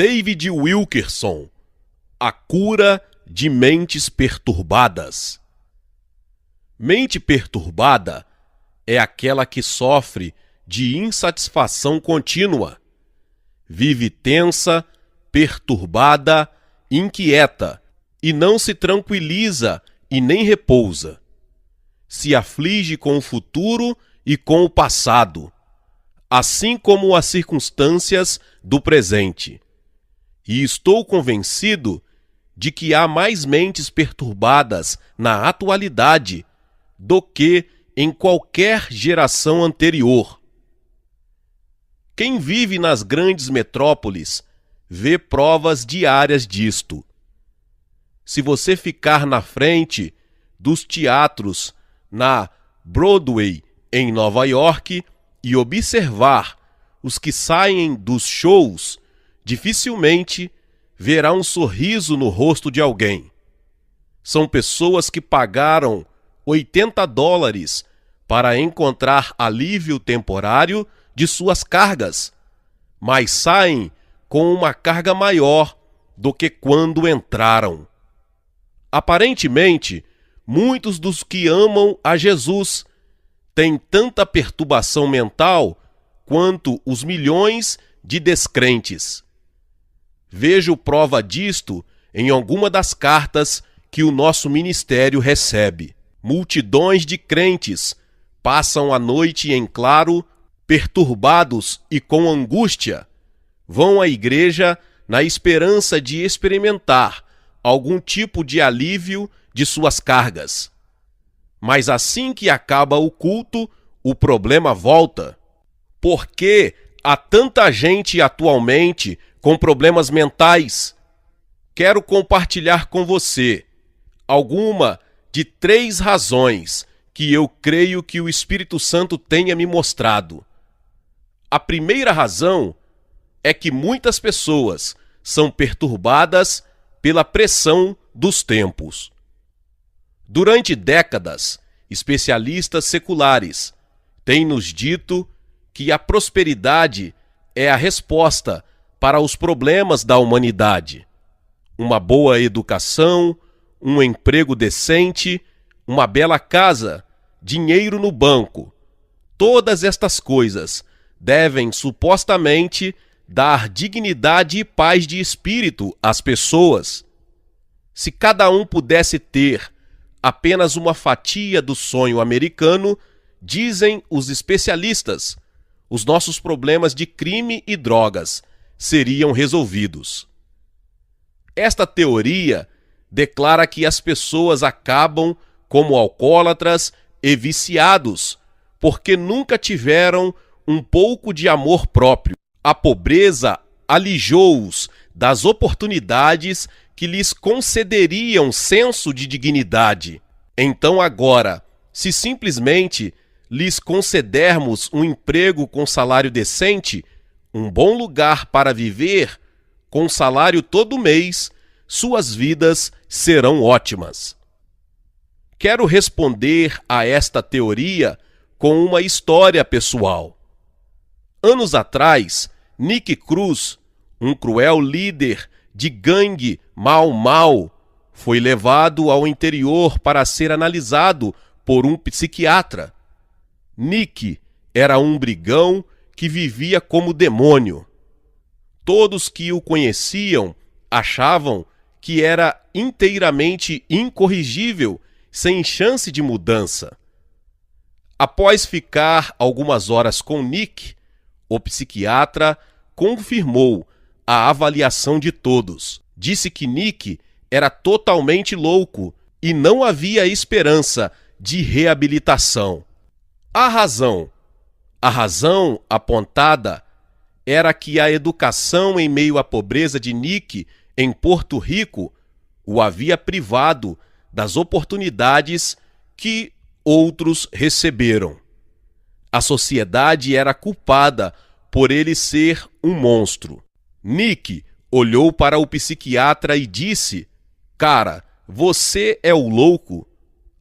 David Wilkerson, A cura de mentes perturbadas. Mente perturbada é aquela que sofre de insatisfação contínua. Vive tensa, perturbada, inquieta e não se tranquiliza e nem repousa. Se aflige com o futuro e com o passado, assim como as circunstâncias do presente. E estou convencido de que há mais mentes perturbadas na atualidade do que em qualquer geração anterior. Quem vive nas grandes metrópoles vê provas diárias disto. Se você ficar na frente dos teatros na Broadway, em Nova York, e observar os que saem dos shows, dificilmente verá um sorriso no rosto de alguém. São pessoas que pagaram $80 para encontrar alívio temporário de suas cargas, mas saem com uma carga maior do que quando entraram. Aparentemente, muitos dos que amam a Jesus têm tanta perturbação mental quanto os milhões de descrentes. Vejo prova disto em alguma das cartas que o nosso ministério recebe. Multidões de crentes passam a noite em claro, perturbados e com angústia. Vão à igreja na esperança de experimentar algum tipo de alívio de suas cargas. Mas assim que acaba o culto, o problema volta. Por que há tanta gente atualmente com problemas mentais? Quero compartilhar com você alguma de 3 razões que eu creio que o Espírito Santo tenha me mostrado. A primeira razão é que muitas pessoas são perturbadas pela pressão dos tempos. Durante décadas, especialistas seculares têm nos dito que a prosperidade é a resposta para os problemas da humanidade. Uma boa educação, um emprego decente, uma bela casa, dinheiro no banco. Todas estas coisas devem supostamente dar dignidade e paz de espírito às pessoas. Se cada um pudesse ter apenas uma fatia do sonho americano, dizem os especialistas, os nossos problemas de crime e drogas seriam resolvidos. Esta teoria declara que as pessoas acabam como alcoólatras e viciados, porque nunca tiveram um pouco de amor próprio. A pobreza alijou-os das oportunidades que lhes concederiam senso de dignidade. Então agora, se simplesmente lhes concedermos um emprego com salário decente, um bom lugar para viver, com salário todo mês, suas vidas serão ótimas. Quero responder a esta teoria com uma história pessoal. Anos atrás, Nick Cruz, um cruel líder de gangue Mau Mau, foi levado ao interior para ser analisado por um psiquiatra. Nick era um brigão que vivia como demônio. Todos que o conheciam achavam que era inteiramente incorrigível, sem chance de mudança. Após ficar algumas horas com Nick, o psiquiatra confirmou a avaliação de todos. Disse que Nick era totalmente louco e não havia esperança de reabilitação. A razão apontada era que a educação em meio à pobreza de Nick em Porto Rico o havia privado das oportunidades que outros receberam. A sociedade era culpada por ele ser um monstro. Nick olhou para o psiquiatra e disse: "Cara, você é o louco.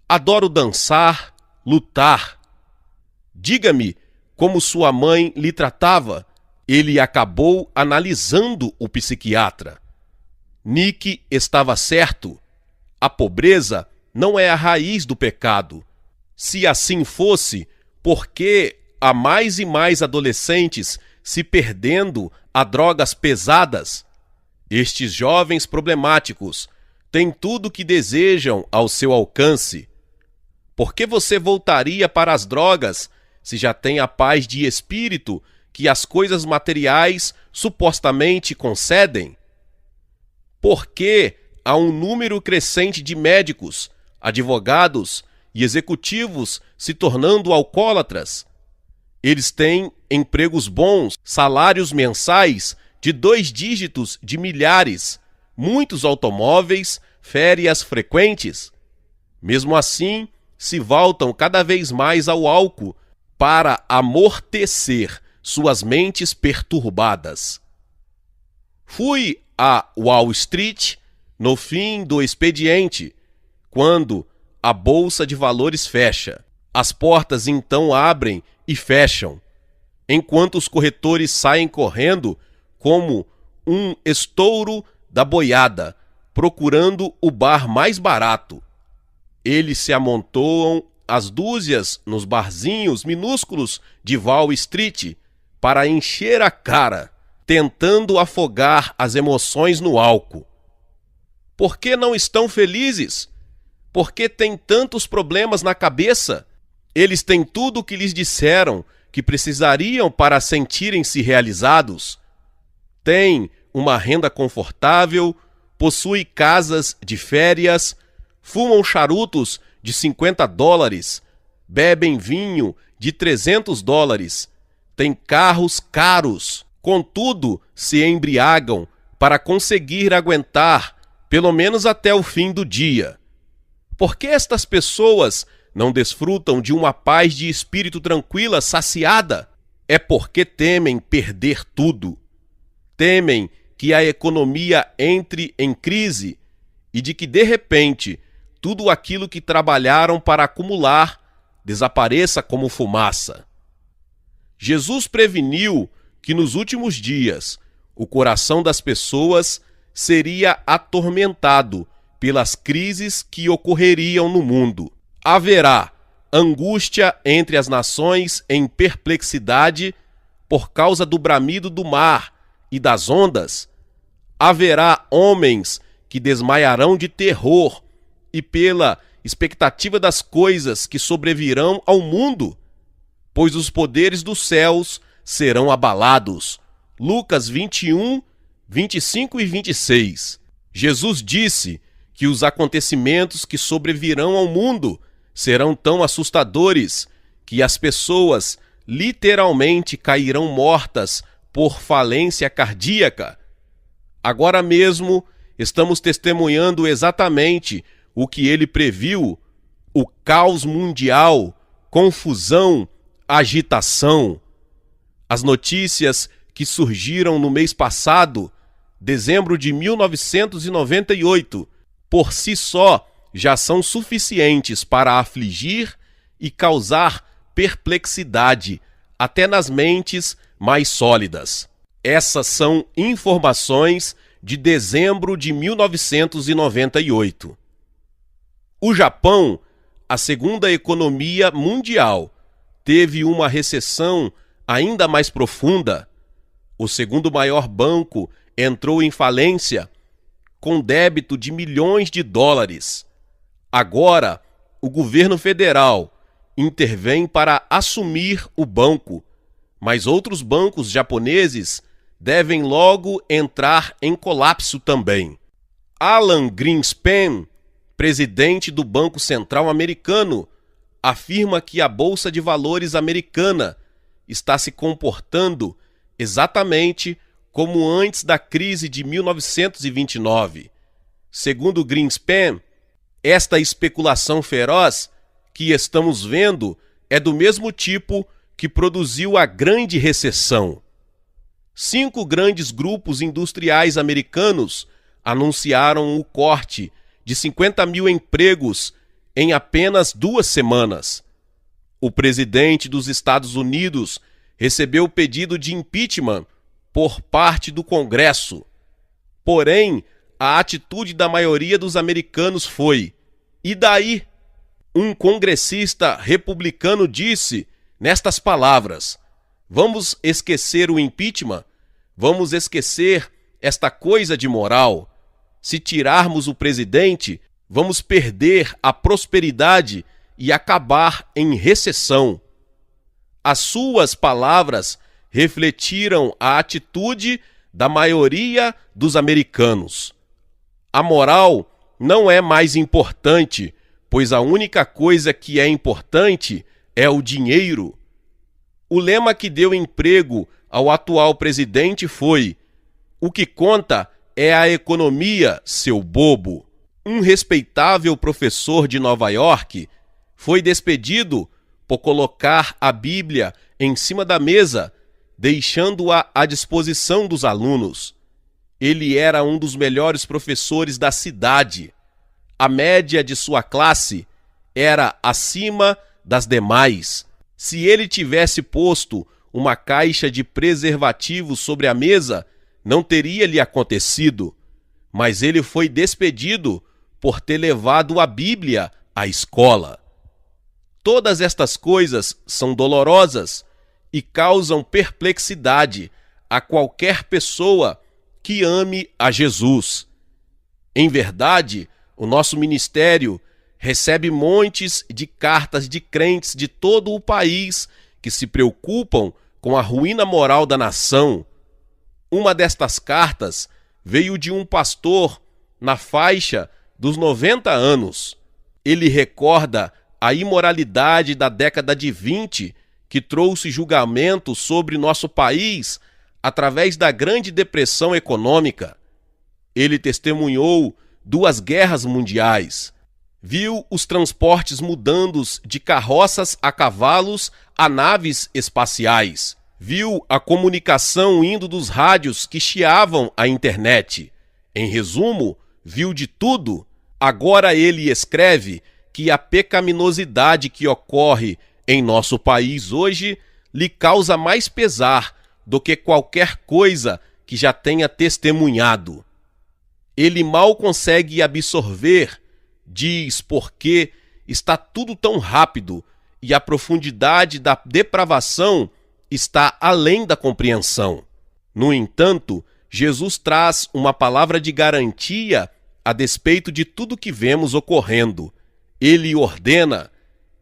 Adoro dançar, lutar. Diga-me como sua mãe lhe tratava. Ele acabou analisando o psiquiatra. Nick estava certo. A pobreza não é a raiz do pecado. Se assim fosse, por que há mais e mais adolescentes se perdendo a drogas pesadas? Estes jovens problemáticos têm tudo o que desejam ao seu alcance. Por que você voltaria para as drogas se já tem a paz de espírito que as coisas materiais supostamente concedem? Por que há um número crescente de médicos, advogados e executivos se tornando alcoólatras? Eles têm empregos bons, salários mensais de 2 dígitos de milhares, muitos automóveis, férias frequentes. Mesmo assim, se voltam cada vez mais ao álcool para amortecer suas mentes perturbadas. Fui a Wall Street no fim do expediente, quando a bolsa de valores fecha. As portas então abrem e fecham, enquanto os corretores saem correndo como um estouro da boiada, procurando o bar mais barato. Eles se amontoam às dúzias nos barzinhos minúsculos de Wall Street para encher a cara, tentando afogar as emoções no álcool. Por que não estão felizes? Por que têm tantos problemas na cabeça? Eles têm tudo o que lhes disseram que precisariam para sentirem-se realizados. Têm uma renda confortável, possuem casas de férias, fumam charutos de $50, bebem vinho de $300, têm carros caros, contudo se embriagam para conseguir aguentar pelo menos até o fim do dia. Por que estas pessoas não desfrutam de uma paz de espírito tranquila, saciada? É porque temem perder tudo. Temem que a economia entre em crise e de que, de repente, tudo aquilo que trabalharam para acumular desapareça como fumaça. Jesus preveniu que nos últimos dias o coração das pessoas seria atormentado pelas crises que ocorreriam no mundo. Haverá angústia entre as nações em perplexidade por causa do bramido do mar e das ondas. Haverá homens que desmaiarão de terror e pela expectativa das coisas que sobrevirão ao mundo, pois os poderes dos céus serão abalados. Lucas 21, 25 e 26. Jesus disse que os acontecimentos que sobrevirão ao mundo serão tão assustadores que as pessoas literalmente cairão mortas por falência cardíaca. Agora mesmo estamos testemunhando exatamente o que ele previu: o caos mundial, confusão, agitação. As notícias que surgiram no mês passado, dezembro de 1998, por si só já são suficientes para afligir e causar perplexidade até nas mentes mais sólidas. Essas são informações de dezembro de 1998. O Japão, a segunda economia mundial, teve uma recessão ainda mais profunda. O segundo maior banco entrou em falência, com débito de milhões de dólares. Agora, o governo federal intervém para assumir o banco, mas outros bancos japoneses devem logo entrar em colapso também. Alan Greenspan, presidente do Banco Central americano, afirma que a Bolsa de Valores americana está se comportando exatamente como antes da crise de 1929. Segundo Greenspan, esta especulação feroz que estamos vendo é do mesmo tipo que produziu a Grande Recessão. 5 grandes grupos industriais americanos anunciaram o corte de 50 mil empregos em apenas 2 semanas. O presidente dos Estados Unidos recebeu o pedido de impeachment por parte do Congresso. Porém, a atitude da maioria dos americanos foi: e daí? Um congressista republicano disse nestas palavras: vamos esquecer o impeachment? Vamos esquecer esta coisa de moral? Se tirarmos o presidente, vamos perder a prosperidade e acabar em recessão. As suas palavras refletiram a atitude da maioria dos americanos. A moral não é mais importante, pois a única coisa que é importante é o dinheiro. O lema que deu emprego ao atual presidente foi: o que conta é a economia, seu bobo. Um respeitável professor de Nova York foi despedido por colocar a Bíblia em cima da mesa, deixando-a à disposição dos alunos. Ele era um dos melhores professores da cidade. A média de sua classe era acima das demais. Se ele tivesse posto uma caixa de preservativos sobre a mesa, não teria lhe acontecido. Mas ele foi despedido por ter levado a Bíblia à escola. Todas estas coisas são dolorosas e causam perplexidade a qualquer pessoa que ame a Jesus. Em verdade, o nosso ministério recebe montes de cartas de crentes de todo o país que se preocupam com a ruína moral da nação. Uma destas cartas veio de um pastor na faixa dos 90 anos. Ele recorda a imoralidade da década de 20, que trouxe julgamento sobre nosso país através da Grande Depressão Econômica. Ele testemunhou 2 guerras mundiais, viu os transportes mudando de carroças a cavalos a naves espaciais, viu a comunicação indo dos rádios que chiavam a internet. Em resumo, viu de tudo. Agora ele escreve que a pecaminosidade que ocorre em nosso país hoje lhe causa mais pesar do que qualquer coisa que já tenha testemunhado. Ele mal consegue absorver, diz, porque está tudo tão rápido e a profundidade da depravação está além da compreensão. No entanto, Jesus traz uma palavra de garantia a despeito de tudo que vemos ocorrendo. Ele ordena: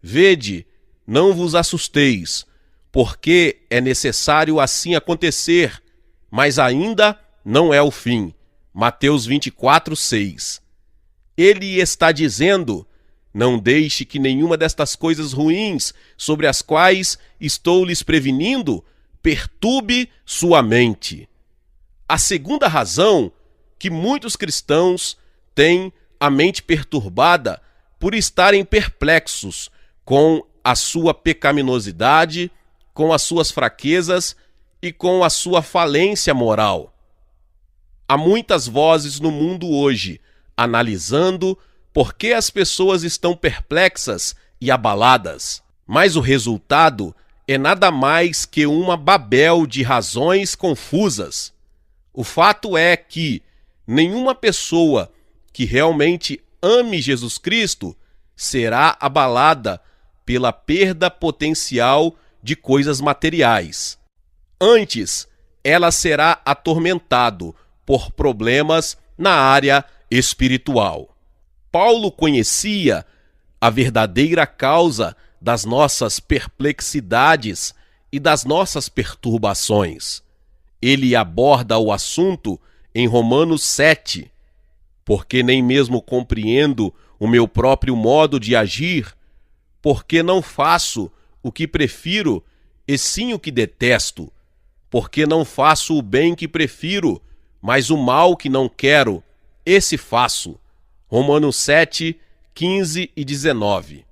vede, não vos assusteis, porque é necessário assim acontecer, mas ainda não é o fim. Mateus 24:6. Ele está dizendo: não deixe que nenhuma destas coisas ruins, sobre as quais estou lhes prevenindo, perturbe sua mente. A segunda razão que muitos cristãos têm a mente perturbada por estarem perplexos com a sua pecaminosidade, com as suas fraquezas e com a sua falência moral. Há muitas vozes no mundo hoje analisando por que as pessoas estão perplexas e abaladas, mas o resultado é nada mais que uma babel de razões confusas. O fato é que nenhuma pessoa que realmente ame Jesus Cristo será abalada pela perda potencial de coisas materiais. Antes, ela será atormentado por problemas na área espiritual. Paulo conhecia a verdadeira causa das nossas perplexidades e das nossas perturbações. Ele aborda o assunto em Romanos 7, porque nem mesmo compreendo o meu próprio modo de agir, porque não faço o que prefiro, e sim o que detesto, porque não faço o bem que prefiro, mas o mal que não quero, esse faço. Romanos 7, 15 e 19.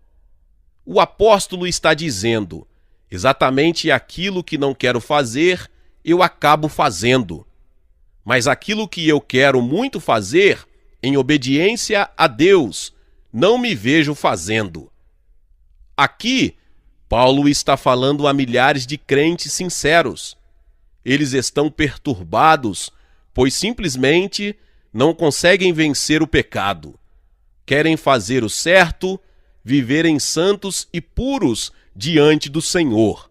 O apóstolo está dizendo: exatamente aquilo que não quero fazer, eu acabo fazendo. Mas aquilo que eu quero muito fazer, em obediência a Deus, não me vejo fazendo. Aqui, Paulo está falando a milhares de crentes sinceros. eles estão perturbados, pois simplesmente não conseguem vencer o pecado. Querem fazer o certo, viverem santos e puros diante do Senhor.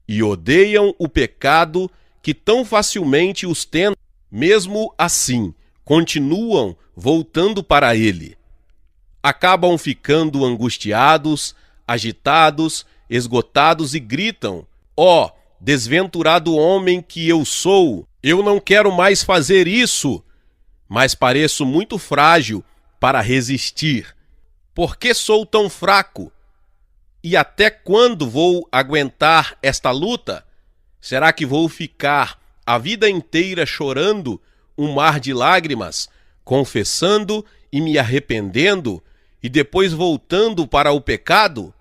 E odeiam o pecado que tão facilmente os tenta. Mesmo assim, continuam voltando para ele. Acabam ficando angustiados, agitados, esgotados e gritam: ó, desventurado homem que eu sou, eu não quero mais fazer isso, mas pareço muito frágil para resistir. Por que sou tão fraco? E até quando vou aguentar esta luta? Será que vou ficar a vida inteira chorando um mar de lágrimas, confessando e me arrependendo, e depois voltando para o pecado?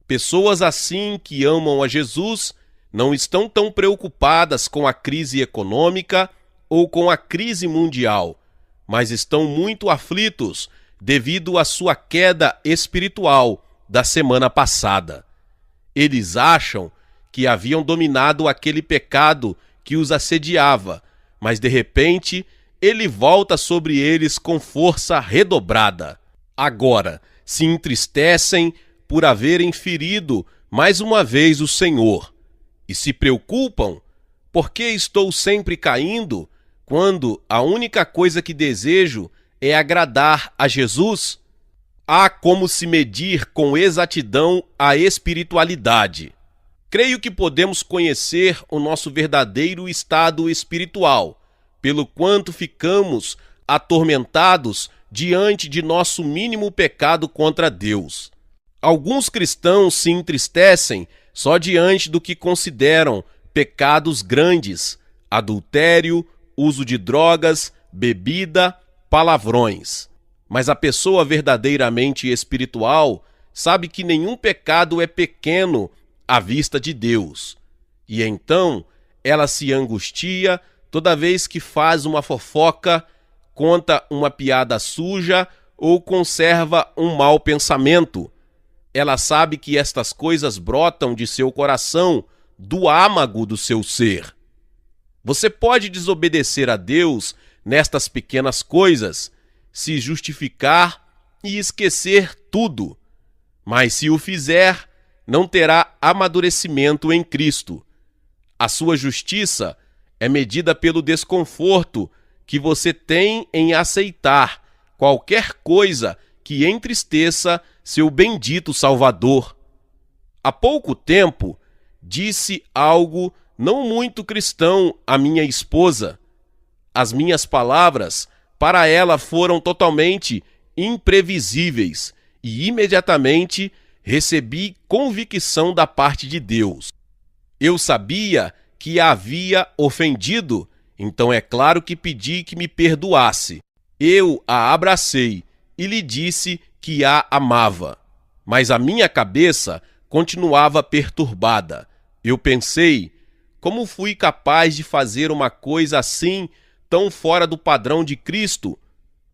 Pessoas assim que amam a Jesus não estão tão preocupadas com a crise econômica ou com a crise mundial, mas estão muito aflitos devido à sua queda espiritual da semana passada. Eles acham que haviam dominado aquele pecado que os assediava, mas de repente ele volta sobre eles com força redobrada. Agora se entristecem por haverem ferido mais uma vez o Senhor e se preocupam: por que estou sempre caindo quando a única coisa que desejo é agradar a Jesus? Há como se medir com exatidão a espiritualidade. Creio que podemos conhecer o nosso verdadeiro estado espiritual, pelo quanto ficamos atormentados diante de nosso mínimo pecado contra Deus. Alguns cristãos se entristecem só diante do que consideram pecados grandes: adultério, uso de drogas, bebida, palavrões. Mas a pessoa verdadeiramente espiritual sabe que nenhum pecado é pequeno à vista de Deus. E então ela se angustia toda vez que faz uma fofoca, conta uma piada suja ou conserva um mau pensamento. Ela sabe que estas coisas brotam de seu coração, do âmago do seu ser. Você pode desobedecer a Deus nestas pequenas coisas, se justificar e esquecer tudo. Mas se o fizer, não terá amadurecimento em Cristo. A sua justiça é medida pelo desconforto que você tem em aceitar qualquer coisa que entristeça seu bendito Salvador. Há pouco tempo, disse algo não muito cristão à minha esposa. As minhas palavras para ela foram totalmente imprevisíveis e imediatamente recebi convicção da parte de Deus. Eu sabia que a havia ofendido, então é claro que pedi que me perdoasse. Eu a abracei e lhe disse que a amava, mas a minha cabeça continuava perturbada. Eu pensei: como fui capaz de fazer uma coisa assim, tão fora do padrão de Cristo?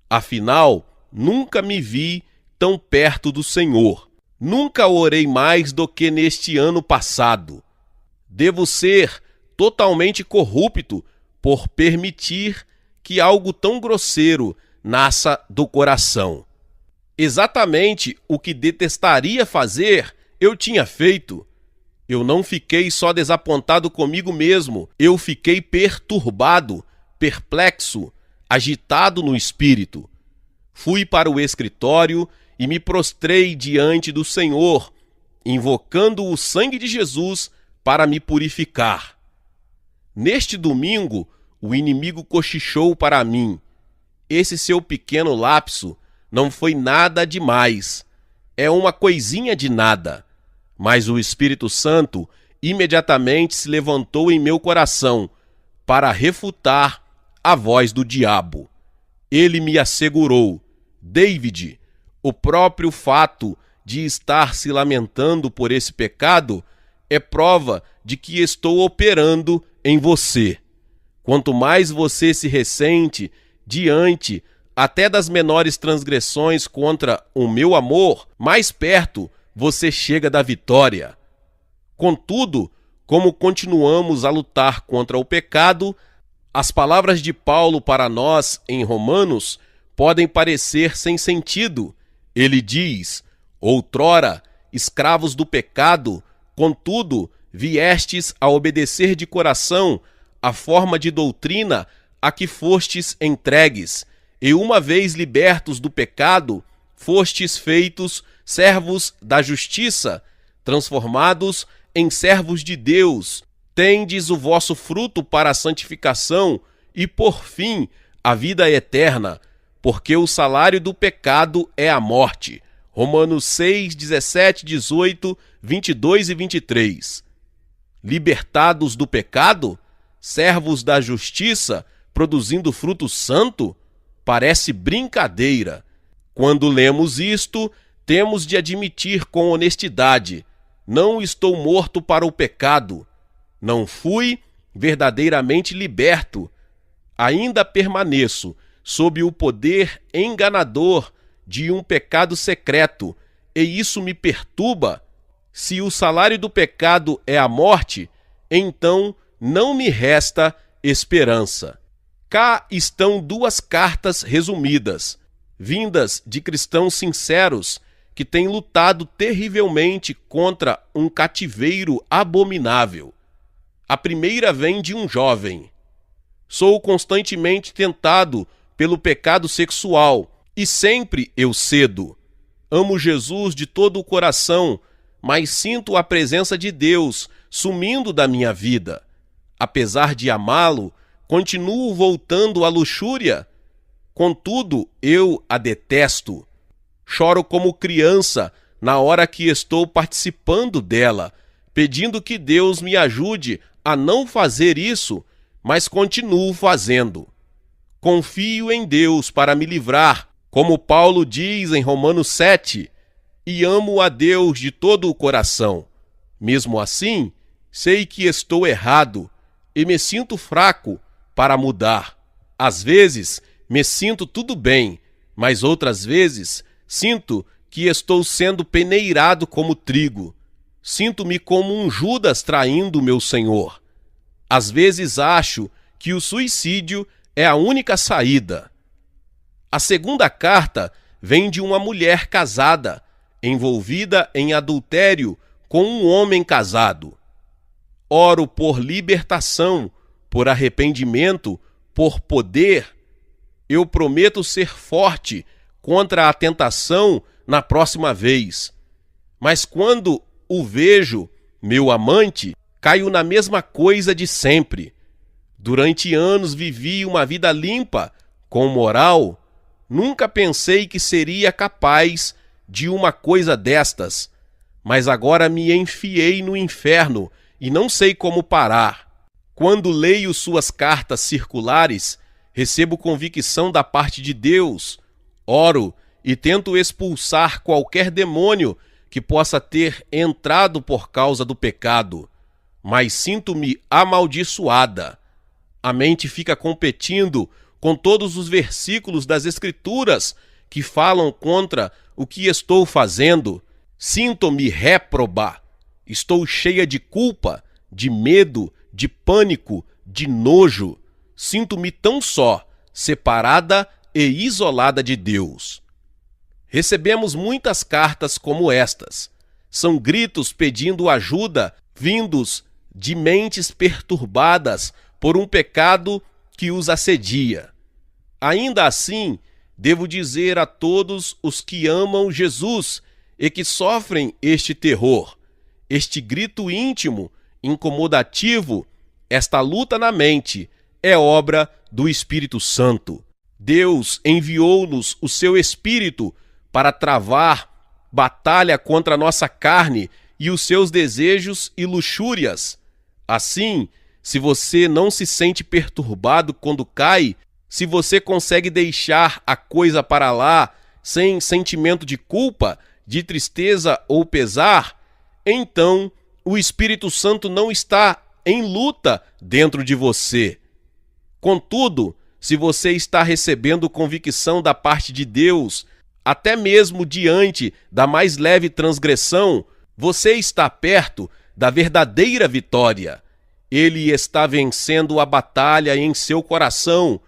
Afinal, nunca me vi tão perto do Senhor. Nunca orei mais do que neste ano passado. Devo ser totalmente corrupto por permitir que algo tão grosseiro nasça do coração. Exatamente o que detestaria fazer, eu tinha feito. Eu não fiquei só desapontado comigo mesmo, eu fiquei perturbado, perplexo, agitado no espírito. Fui para o escritório e me prostrei diante do Senhor, invocando o sangue de Jesus para me purificar. Neste domingo, o inimigo cochichou para mim: esse seu pequeno lapso não foi nada demais, é uma coisinha de nada. Mas o Espírito Santo imediatamente se levantou em meu coração para refutar a voz do diabo. Ele me assegurou: David, o próprio fato de estar se lamentando por esse pecado é prova de que estou operando em você. Quanto mais você se ressente diante até das menores transgressões contra o meu amor, mais perto você chega da vitória. Contudo, como continuamos a lutar contra o pecado, as palavras de Paulo para nós em Romanos podem parecer sem sentido. Ele diz: outrora, escravos do pecado, contudo, viestes a obedecer de coração a forma de doutrina a que fostes entregues, e uma vez libertos do pecado, fostes feitos servos da justiça, transformados em servos de Deus, tendes o vosso fruto para a santificação e, por fim, a vida eterna, porque o salário do pecado é a morte. Romanos 6, 17, 18, 22 e 23. Libertados do pecado? Servos da justiça, produzindo fruto santo? Parece brincadeira. Quando lemos isto, temos de admitir com honestidade: não estou morto para o pecado. Não fui verdadeiramente liberto. Ainda permaneço sob o poder enganador de um pecado secreto, e isso me perturba. Se o salário do pecado é a morte, então não me resta esperança. Cá estão duas cartas resumidas, vindas de cristãos sinceros que têm lutado terrivelmente contra um cativeiro abominável. A primeira vem de um jovem. Sou constantemente tentado pelo pecado sexual e sempre eu cedo. Amo Jesus de todo o coração, mas sinto a presença de Deus sumindo da minha vida. Apesar de amá-lo, continuo voltando à luxúria. Contudo, eu a detesto. Choro como criança na hora que estou participando dela, pedindo que Deus me ajude a não fazer isso, mas continuo fazendo. Confio em Deus para me livrar, como Paulo diz em Romanos 7, e amo a Deus de todo o coração. Mesmo assim, sei que estou errado e me sinto fraco para mudar. Às vezes, me sinto tudo bem, mas outras vezes sinto que estou sendo peneirado como trigo. Sinto-me como um Judas traindo meu Senhor. Às vezes acho que o suicídio é a única saída. A segunda carta vem de uma mulher casada, envolvida em adultério com um homem casado. Oro por libertação, por arrependimento, por poder. Eu prometo ser forte contra a tentação na próxima vez. Mas quando o vejo, meu amante, caio na mesma coisa de sempre. Durante anos vivi uma vida limpa, com moral. Nunca pensei que seria capaz de uma coisa destas, mas agora me enfiei no inferno e não sei como parar. Quando leio suas cartas circulares, recebo convicção da parte de Deus, oro e tento expulsar qualquer demônio que possa ter entrado por causa do pecado, mas sinto-me amaldiçoada. A mente fica competindo com todos os versículos das Escrituras que falam contra o que estou fazendo. Sinto-me réproba. Estou cheia de culpa, de medo, de pânico, de nojo. Sinto-me tão só, separada e isolada de Deus. Recebemos muitas cartas como estas. São gritos pedindo ajuda, vindos de mentes perturbadas por um pecado que os assedia. Ainda assim, devo dizer a todos os que amam Jesus e que sofrem este terror, este grito íntimo, incomodativo, esta luta na mente, é obra do Espírito Santo. Deus enviou-nos o seu Espírito para travar batalha contra a nossa carne e os seus desejos e luxúrias. Assim, se você não se sente perturbado quando cai, se você consegue deixar a coisa para lá sem sentimento de culpa, de tristeza ou pesar, então o Espírito Santo não está em luta dentro de você. Contudo, se você está recebendo convicção da parte de Deus, até mesmo diante da mais leve transgressão, você está perto da verdadeira vitória. Ele está vencendo a batalha em seu coração,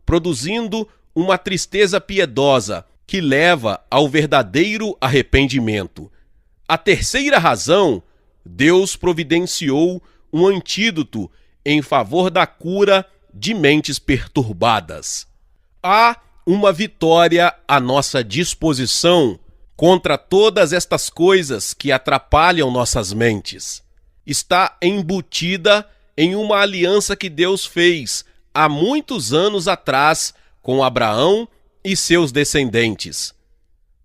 produzindo uma tristeza piedosa que leva ao verdadeiro arrependimento. A terceira razão, Deus providenciou um antídoto em favor da cura de mentes perturbadas. Há uma vitória à nossa disposição contra todas estas coisas que atrapalham nossas mentes. Está embutida em uma aliança que Deus fez há muitos anos atrás com Abraão e seus descendentes,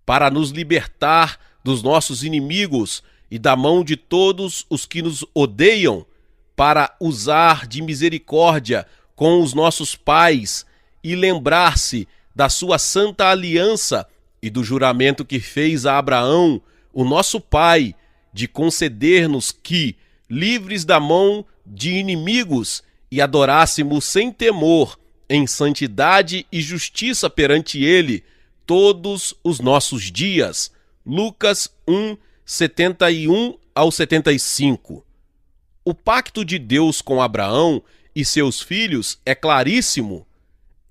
para nos libertar dos nossos inimigos e da mão de todos os que nos odeiam, para usar de misericórdia com os nossos pais e lembrar-se da sua santa aliança e do juramento que fez a Abraão, o nosso pai, de conceder-nos que, livres da mão de inimigos, e adorássemos sem temor, em santidade e justiça perante ele, todos os nossos dias. Lucas 1, 71 ao 75. O pacto de Deus com Abraão e seus filhos é claríssimo.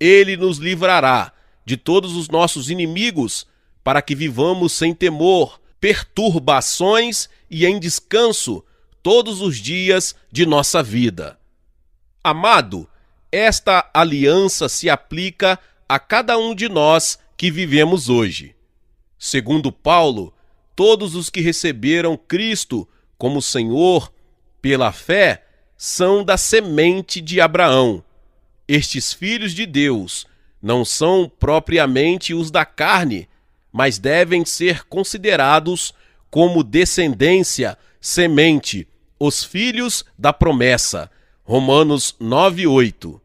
Ele nos livrará de todos os nossos inimigos, para que vivamos sem temor, perturbações e em descanso todos os dias de nossa vida. Amado, esta aliança se aplica a cada um de nós que vivemos hoje. Segundo Paulo, todos os que receberam Cristo como Senhor pela fé são da semente de Abraão. Estes filhos de Deus não são propriamente os da carne, mas devem ser considerados como descendência, semente, os filhos da promessa. Romanos 9:8.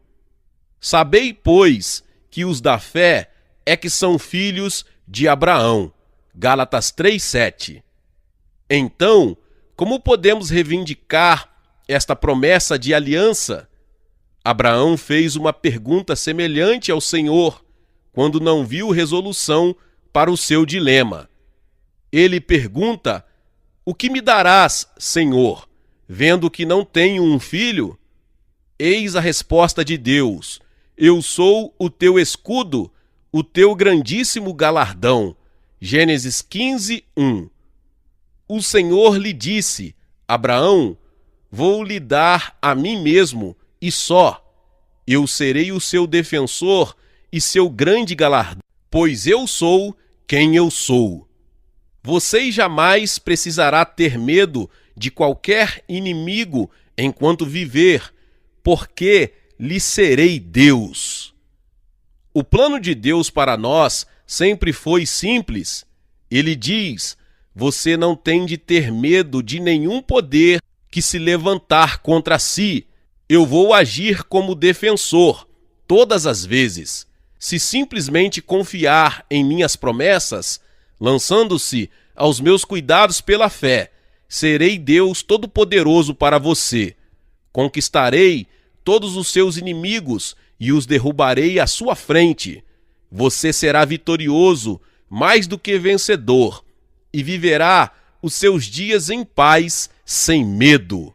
Sabei, pois, que os da fé é que são filhos de Abraão. Gálatas 3:7. Então, como podemos reivindicar esta promessa de aliança? Abraão fez uma pergunta semelhante ao Senhor, quando não viu resolução para o seu dilema. Ele pergunta: "O que me darás, Senhor, vendo que não tenho um filho?" Eis a resposta de Deus: "Eu sou o teu escudo, o teu grandíssimo galardão." Gênesis 15:1. O Senhor lhe disse: "Abraão, vou lhe dar a mim mesmo, e só. Eu serei o seu defensor e seu grande galardão, pois eu sou quem eu sou." Você jamais precisará ter medo de qualquer inimigo enquanto viver, porque lhe serei Deus. O plano de Deus para nós sempre foi simples. Ele diz: você não tem de ter medo de nenhum poder que se levantar contra si. Eu vou agir como defensor, todas as vezes. Se simplesmente confiar em minhas promessas, lançando-se aos meus cuidados pela fé, serei Deus Todo-Poderoso para você. Conquistarei todos os seus inimigos e os derrubarei à sua frente. Você será vitorioso, mais do que vencedor, e viverá os seus dias em paz, sem medo.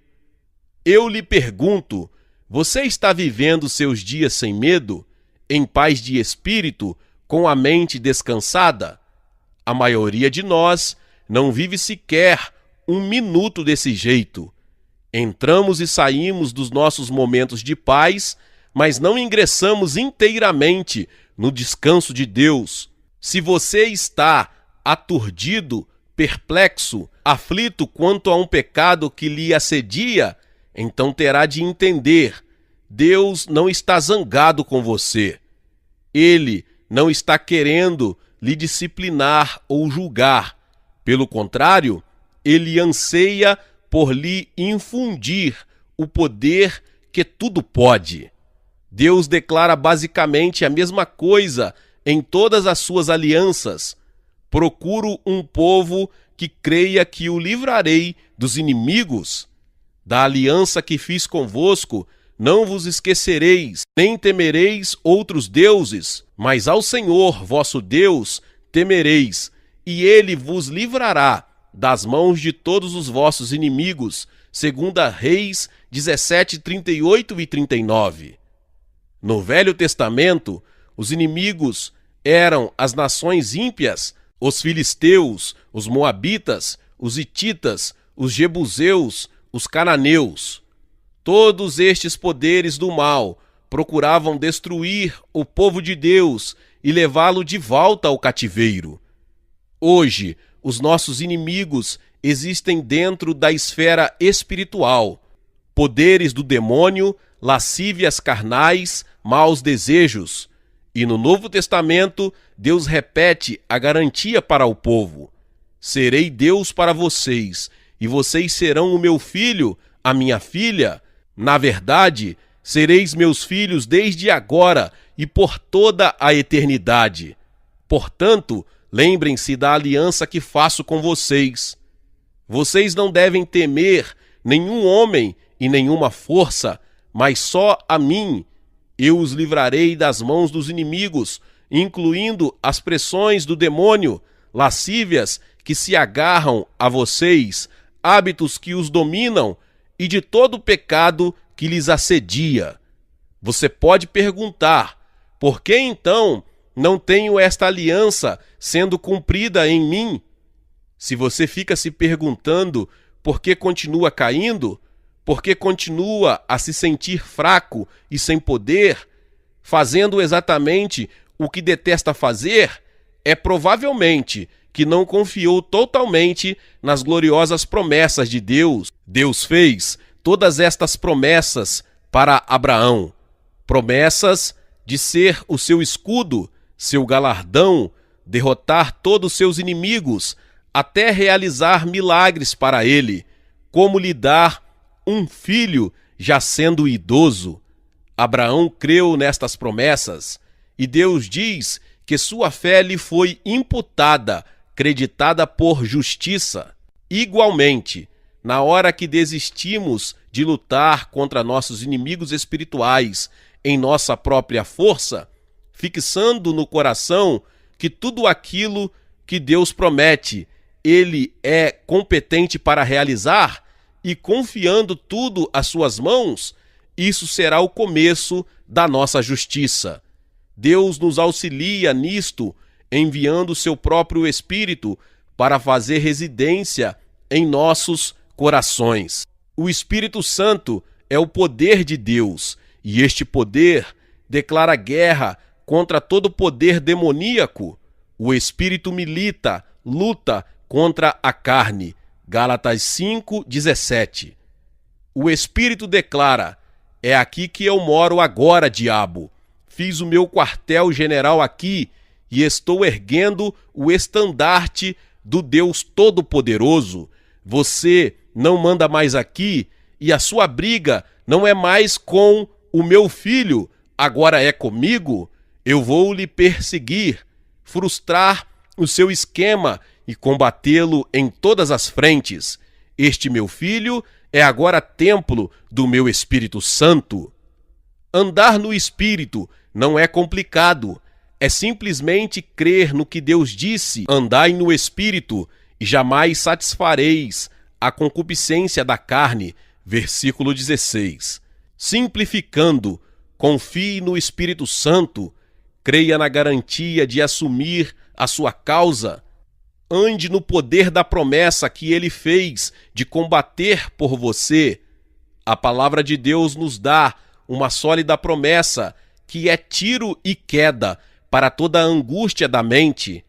Eu lhe pergunto: você está vivendo seus dias sem medo, em paz de espírito, com a mente descansada? A maioria de nós não vive sequer um minuto desse jeito. Entramos e saímos dos nossos momentos de paz, mas não ingressamos inteiramente no descanso de Deus. Se você está aturdido, perplexo, aflito quanto a um pecado que lhe assedia, então terá de entender: Deus não está zangado com você. Ele não está querendo lhe disciplinar ou julgar. Pelo contrário, ele anseia por lhe infundir o poder que tudo pode. Deus declara basicamente a mesma coisa em todas as suas alianças. Procuro um povo que creia que o livrarei dos inimigos. Da aliança que fiz convosco, não vos esquecereis, nem temereis outros deuses, mas ao Senhor vosso Deus temereis, e ele vos livrará das mãos de todos os vossos inimigos. Segunda Reis 17, 38 e 39. No Velho Testamento, os inimigos eram as nações ímpias, os filisteus, os moabitas, os hititas, os jebuseus, os cananeus. Todos estes poderes do mal procuravam destruir o povo de Deus e levá-lo de volta ao cativeiro. Hoje, os nossos inimigos existem dentro da esfera espiritual. Poderes do demônio, lascívias carnais, maus desejos. E no Novo Testamento, Deus repete a garantia para o povo: serei Deus para vocês, e vocês serão o meu filho, a minha filha. Na verdade, sereis meus filhos desde agora e por toda a eternidade. Portanto, lembrem-se da aliança que faço com vocês. Vocês não devem temer nenhum homem e nenhuma força, mas só a mim. Eu os livrarei das mãos dos inimigos, incluindo as pressões do demônio, lascívias que se agarram a vocês, hábitos que os dominam e de todo o pecado que lhes assedia. Você pode perguntar: por que então não tenho esta aliança sendo cumprida em mim? Se você fica se perguntando por que continua caindo, por que continua a se sentir fraco e sem poder, fazendo exatamente o que detesta fazer, é provavelmente que não confiou totalmente nas gloriosas promessas de Deus. Deus fez todas estas promessas para Abraão, promessas de ser o seu escudo, seu galardão, derrotar todos os seus inimigos, até realizar milagres para ele, como lhe dar um filho já sendo idoso. Abraão creu nestas promessas, e Deus diz que sua fé lhe foi imputada, creditada por justiça. Igualmente, na hora que desistimos de lutar contra nossos inimigos espirituais em nossa própria força, fixando no coração que tudo aquilo que Deus promete, Ele é competente para realizar, e confiando tudo às suas mãos, isso será o começo da nossa justiça. Deus nos auxilia nisto, enviando seu próprio Espírito para fazer residência em nossos corações. O Espírito Santo é o poder de Deus, e este poder declara guerra contra todo poder demoníaco. O Espírito milita, luta contra a carne. Gálatas 5:17. O Espírito declara: é aqui que eu moro agora, diabo. Fiz o meu quartel-general aqui e estou erguendo o estandarte do Deus Todo-Poderoso. Você não manda mais aqui e a sua briga não é mais com o meu filho, agora é comigo. Eu vou lhe perseguir, frustrar o seu esquema e combatê-lo em todas as frentes. Este meu filho é agora templo do meu Espírito Santo. Andar no Espírito não é complicado, é simplesmente crer no que Deus disse: andai no Espírito e jamais satisfareis a concupiscência da carne. Versículo 16. Simplificando, confie no Espírito Santo, creia na garantia de assumir a sua causa, ande no poder da promessa que ele fez de combater por você. A palavra de Deus nos dá uma sólida promessa que é tiro e queda para toda a angústia da mente.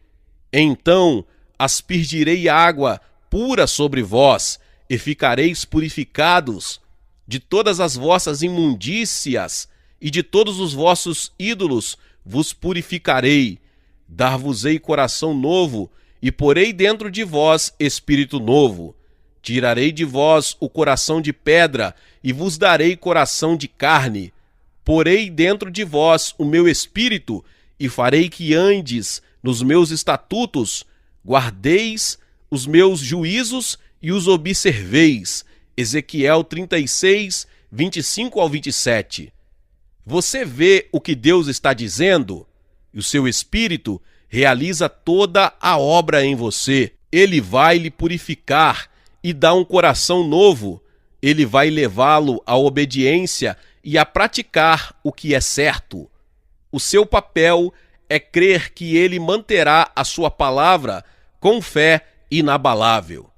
Então aspergirei água pura sobre vós e ficareis purificados de todas as vossas imundícias e de todos os vossos ídolos vos purificarei. Dar-vos-ei coração novo e porei dentro de vós espírito novo. Tirarei de vós o coração de pedra e vos darei coração de carne. Porei dentro de vós o meu espírito e farei que andes nos meus estatutos, guardeis os meus juízos e os observeis. Ezequiel 36, 25 ao 27. Você vê o que Deus está dizendo? E o seu Espírito realiza toda a obra em você. Ele vai lhe purificar e dar um coração novo. ele vai levá-lo à obediência e a praticar o que é certo. O seu papel é crer que ele manterá a sua palavra com fé inabalável.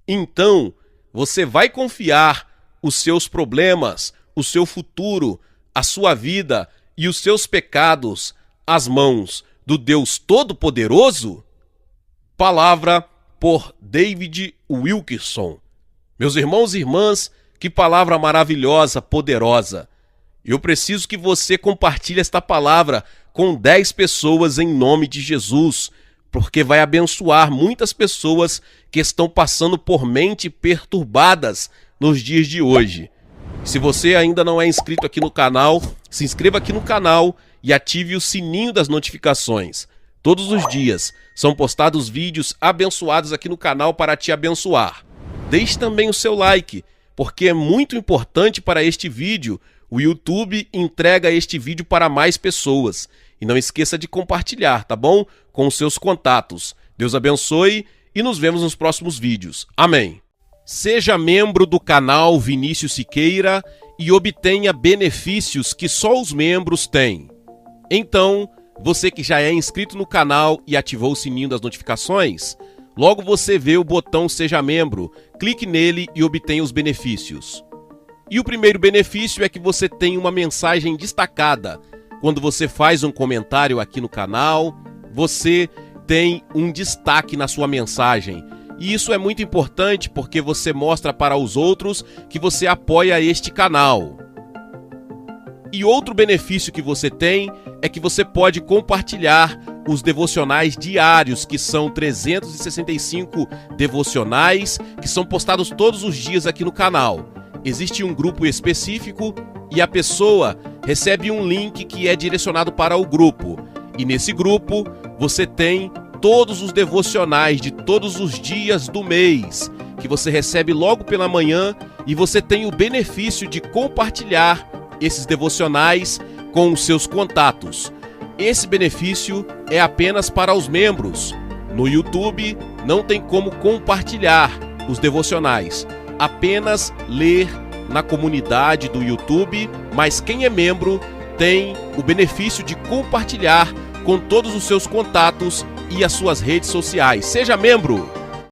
Então, você vai confiar os seus problemas, o seu futuro, a sua vida e os seus pecados às mãos do Deus Todo-Poderoso? Palavra por David Wilkerson. Meus irmãos e irmãs, que palavra maravilhosa, poderosa. Eu preciso que você compartilhe esta palavra com 10 pessoas em nome de Jesus, porque vai abençoar muitas pessoas que estão passando por mente perturbadas nos dias de hoje. Se você ainda não é inscrito aqui no canal, se inscreva aqui no canal e ative o sininho das notificações. Todos os dias são postados vídeos abençoados aqui no canal para te abençoar. Deixe também o seu like, porque é muito importante para este vídeo. O YouTube entrega este vídeo para mais pessoas. E não esqueça de compartilhar, tá bom? Com os seus contatos. Deus abençoe e nos vemos nos próximos vídeos. Amém. Seja membro do canal Vinícius Siqueira e obtenha benefícios que só os membros têm. Então, você que já é inscrito no canal e ativou o sininho das notificações, logo você vê o botão Seja Membro, clique nele e obtenha os benefícios. E o primeiro benefício é que você tem uma mensagem destacada. Quando você faz um comentário aqui no canal, você tem um destaque na sua mensagem. E isso é muito importante porque você mostra para os outros que você apoia este canal. E outro benefício que você tem é que você pode compartilhar os devocionais diários, que são 365 devocionais, que são postados todos os dias aqui no canal. Existe um grupo específico e a pessoa recebe um link que é direcionado para o grupo. E nesse grupo você tem todos os devocionais de todos os dias do mês, que você recebe logo pela manhã, e você tem o benefício de compartilhar esses devocionais com os seus contatos. Esse benefício é apenas para os membros. No YouTube não tem como compartilhar os devocionais, apenas ler na comunidade do YouTube, mas quem é membro tem o benefício de compartilhar com todos os seus contatos e as suas redes sociais. Seja membro!